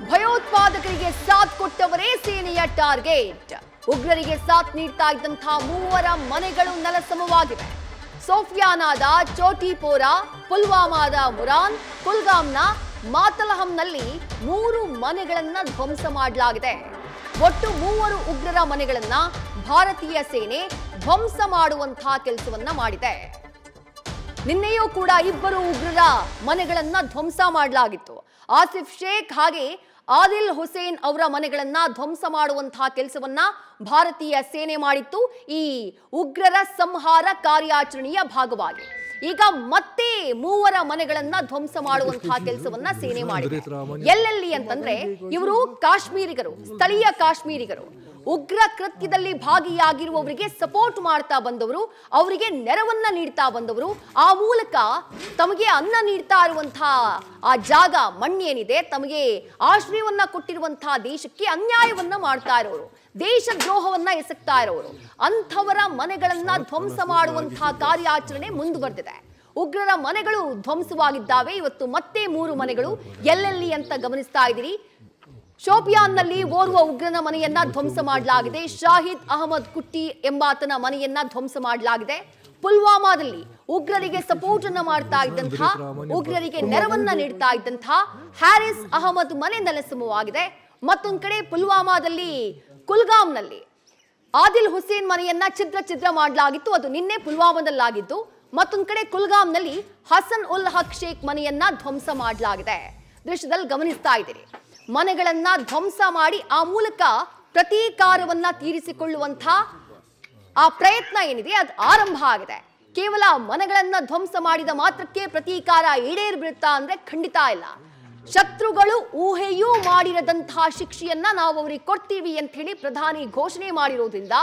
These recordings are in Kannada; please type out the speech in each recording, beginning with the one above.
ಭಯೋತ್ಪಾದಕರಿಗೆ ಸಾಥ್ ಕೊಟ್ಟವರೇ ಸೇನೆಯ ಟಾರ್ಗೆಟ್. ಉಗ್ರರಿಗೆ ಸಾಥ್ ನೀಡ್ತಾ ಇದ್ದಂತಹ ಮೂವರ ಮನೆಗಳು ನೆಲಸಮವಾಗಿವೆ. ಸೋಫಿಯಾನಾದ ಚೋಟಿಪೋರಾ, ಪುಲ್ವಾಮಾದ ಮುರಾನ್, ಕುಲ್ಗಾಮ್ನ ಮಾತಲಹಂನಲ್ಲಿ 3 ಮನೆಗಳನ್ನ ಧ್ವಂಸ ಮಾಡಲಾಗಿದೆ. ಒಟ್ಟು 3 ಉಗ್ರರ ಮನೆಗಳನ್ನ ಭಾರತೀಯ ಸೇನೆ ಧ್ವಂಸ ಮಾಡುವಂತಹ ಕೆಲಸವನ್ನ ಮಾಡಿದೆ. ನಿನ್ನೆಯೂ ಕೂಡ 2 ಉಗ್ರರ ಮನೆಗಳನ್ನ ಧ್ವಂಸ ಮಾಡಲಾಗಿತ್ತು. ಆಸಿಫ್ ಶೇಖ್ ಹಾಗೆ ಆದಿಲ್ ಹುಸೇನ್ ಅವರ ಮನೆಗಳನ್ನ ಧ್ವಂಸ ಮಾಡುವಂತಹ ಕೆಲಸವನ್ನ ಭಾರತೀಯ ಸೇನೆ ಮಾಡಿತ್ತು ಈ ಉಗ್ರರ ಸಂಹಾರ ಕಾರ್ಯಾಚರಣೆಯ ಭಾಗವಾಗಿ. ಈಗ ಮತ್ತೆ 3 ಮನೆಗಳನ್ನ ಧ್ವಂಸ ಮಾಡುವಂತಹ ಕೆಲಸವನ್ನ ಸೇನೆ ಮಾಡಿದೆ. ಎಲ್ಲೆಲ್ಲಿ ಅಂತಂದ್ರೆ ಇವರು ಕಾಶ್ಮೀರಿಗರು, ಸ್ಥಳೀಯ ಕಾಶ್ಮೀರಿಗರು. ಉಗ್ರ ಕೃತ್ಯದಲ್ಲಿ ಭಾಗಿಯಾಗಿರುವವರಿಗೆ ಸಪೋರ್ಟ್ ಮಾಡ್ತಾ ಬಂದವರು, ಅವರಿಗೆ ನೆರವನ್ನ ನೀಡ್ತಾ ಬಂದವರು, ಆ ಮೂಲಕ ತಮಗೆ ಅನ್ನ ನೀಡ್ತಾ ಇರುವಂತಹ ಆ ಜಾಗ ಮಣ್ಣೇನಿದೆ, ತಮಗೆ ಆಶ್ರಯವನ್ನ ಕೊಟ್ಟಿರುವಂತಹ ದೇಶಕ್ಕೆ ಅನ್ಯಾಯವನ್ನ ಮಾಡ್ತಾ ಇರೋರು, ದೇಶದ್ರೋಹವನ್ನ ಎಸಗ್ತಾ ಇರೋರು, ಅಂಥವರ ಮನೆಗಳನ್ನ ಧ್ವಂಸ ಮಾಡುವಂತಹ ಕಾರ್ಯಾಚರಣೆ ಮುಂದುವರೆದಿದೆ. ಉಗ್ರರ ಮನೆಗಳು ಧ್ವಂಸವಾಗಿದ್ದಾವೆ. ಇವತ್ತು ಮತ್ತೆ 3 ಮನೆಗಳು ಎಲ್ಲೆಲ್ಲಿ ಅಂತ ಗಮನಿಸ್ತಾ ಇದ್ದೀರಿ. ಶೋಪಿಯಾನ್ನಲ್ಲಿ ಓರ್ವ ಉಗ್ರನ ಮನೆಯನ್ನ ಧ್ವಂಸ ಮಾಡಲಾಗಿದೆ. ಶಾಹಿದ್ ಅಹಮದ್ ಕುಟ್ಟಿ ಎಂಬಾತನ ಮನೆಯನ್ನ ಧ್ವಂಸ ಮಾಡಲಾಗಿದೆ. ಪುಲ್ವಾಮಾದಲ್ಲಿ ಉಗ್ರರಿಗೆ ಸಪೋರ್ಟ್ ಅನ್ನ ಮಾಡ್ತಾ ಇದ್ದಂತಹ, ಉಗ್ರರಿಗೆ ನೆರವನ್ನ ನೀಡ್ತಾ ಇದ್ದಂತಹ ಹ್ಯಾರಿಸ್ ಅಹಮದ್ ಮನೆ ನೆಲಸಮವಾಗಿದೆ. ಮತ್ತೊಂದು ಕಡೆ ಪುಲ್ವಾಮಾದಲ್ಲಿ ಕುಲ್ಗಾಮ್ನಲ್ಲಿ ಆದಿಲ್ ಹುಸೇನ್ ಮನೆಯನ್ನ ಛಿದ್ರ ಮಾಡಲಾಗಿತ್ತು. ಅದು ನಿನ್ನೆ ಪುಲ್ವಾಮಾದಲ್ಲಾಗಿದ್ದು. ಮತ್ತೊಂದು ಕಡೆ ಕುಲ್ಗಾಮ್ನಲ್ಲಿ ಹಸನ್ ಉಲ್ ಹಕ್ ಶೇಖ್ ಮನೆಯನ್ನ ಧ್ವಂಸ ಮಾಡಲಾಗಿದೆ. ದೃಶ್ಯದಲ್ಲಿ ಗಮನಿಸ್ತಾ ಇದ್ದೀರಿ. ಮನೆಗಳನ್ನ ಧ್ವಂಸ ಮಾಡಿ ಆ ಮೂಲಕ ಪ್ರತೀಕಾರವನ್ನ ತೀರಿಸಿಕೊಳ್ಳುವಂತಹ ಆ ಪ್ರಯತ್ನ ಏನಿದೆ ಅದು ಆರಂಭ ಆಗಿದೆ. ಕೇವಲ ಮನೆಗಳನ್ನ ಧ್ವಂಸ ಮಾಡಿದ ಮಾತ್ರಕ್ಕೆ ಪ್ರತೀಕಾರ ಈಡೇರ್ಬಿಡುತ್ತಾ ಅಂದ್ರೆ ಖಂಡಿತ ಇಲ್ಲ. ಶತ್ರುಗಳು ಊಹೆಯೂ ಮಾಡಿರದಂತಹ ಶಿಕ್ಷೆಯನ್ನ ನಾವು ಅವರಿಗೆ ಕೊಡ್ತೀವಿ ಅಂತ ಹೇಳಿ ಪ್ರಧಾನಿ ಘೋಷಣೆ ಮಾಡಿರೋದ್ರಿಂದ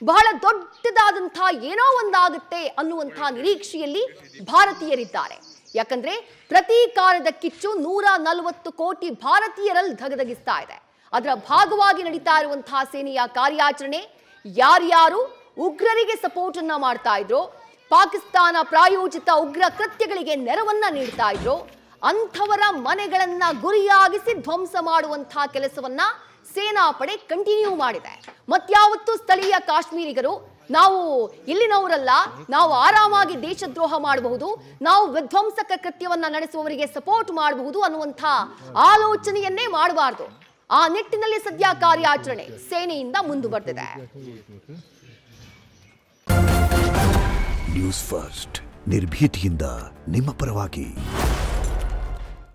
ಬಹಳ ದೊಡ್ಡದಾದಂತಹ ಏನೋ ಒಂದಾಗುತ್ತೆ ಅನ್ನುವಂತಹ ನಿರೀಕ್ಷೆಯಲ್ಲಿ ಭಾರತೀಯರಿದ್ದಾರೆ. ಯಾಕಂದ್ರೆ ಪ್ರತೀಕಾರದ ಕಿಚ್ಚು 140 ಕೋಟಿ ಭಾರತೀಯರಲ್ಲಿ ಧಗಧಗಿಸ್ತಾ ಇದೆ. ಅದರ ಭಾಗವಾಗಿ ನಡೀತಾ ಇರುವಂತಹ ಸೇನೆಯ ಕಾರ್ಯಾಚರಣೆ, ಯಾರ್ಯಾರು ಉಗ್ರರಿಗೆ ಸಪೋರ್ಟ್ ಅನ್ನ ಮಾಡ್ತಾ ಇದ್ರು, ಪಾಕಿಸ್ತಾನ ಪ್ರಾಯೋಜಿತ ಉಗ್ರ ಕೃತ್ಯಗಳಿಗೆ ನೆರವನ್ನ ನೀಡ್ತಾ ಇದ್ರು, ಅಂಥವರ ಮನೆಗಳನ್ನ ಗುರಿಯಾಗಿಸಿ ಧ್ವಂಸ ಮಾಡುವಂತಹ ಕೆಲಸವನ್ನ ಸೇನಾಪಡೆ ಕಂಟಿನ್ಯೂ ಮಾಡಿದೆ. ಮತ್ಯಾವತ್ತು ಸ್ಥಳೀಯ ಕಾಶ್ಮೀರಿಗರು ನಾವು ಇಲ್ಲಿನವರಲ್ಲ, ನಾವು ಆರಾಮಾಗಿ ದೇಶದ್ರೋಹ ಮಾಡಬಹುದು, ನಾವು ವಿಧ್ವಂಸಕ ಕೃತ್ಯವನ್ನ ನಡೆಸುವವರಿಗೆ ಸಪೋರ್ಟ್ ಮಾಡಬಹುದು ಅನ್ನುವಂಥ ಆಲೋಚನೆಯನ್ನೇ ಮಾಡಬಾರದು. ಆ ನಿಟ್ಟಿನಲ್ಲಿ ಸದ್ಯ ಕಾರ್ಯಾಚರಣೆ ಸೇನೆಯಿಂದ ಮುಂದುವರೆದಿದೆ. ನ್ಯೂಸ್ ಫಸ್ಟ್ ನಿರ್ಭೀತಿಯಿಂದ ನಿಮ್ಮ ಪರವಾಗಿ.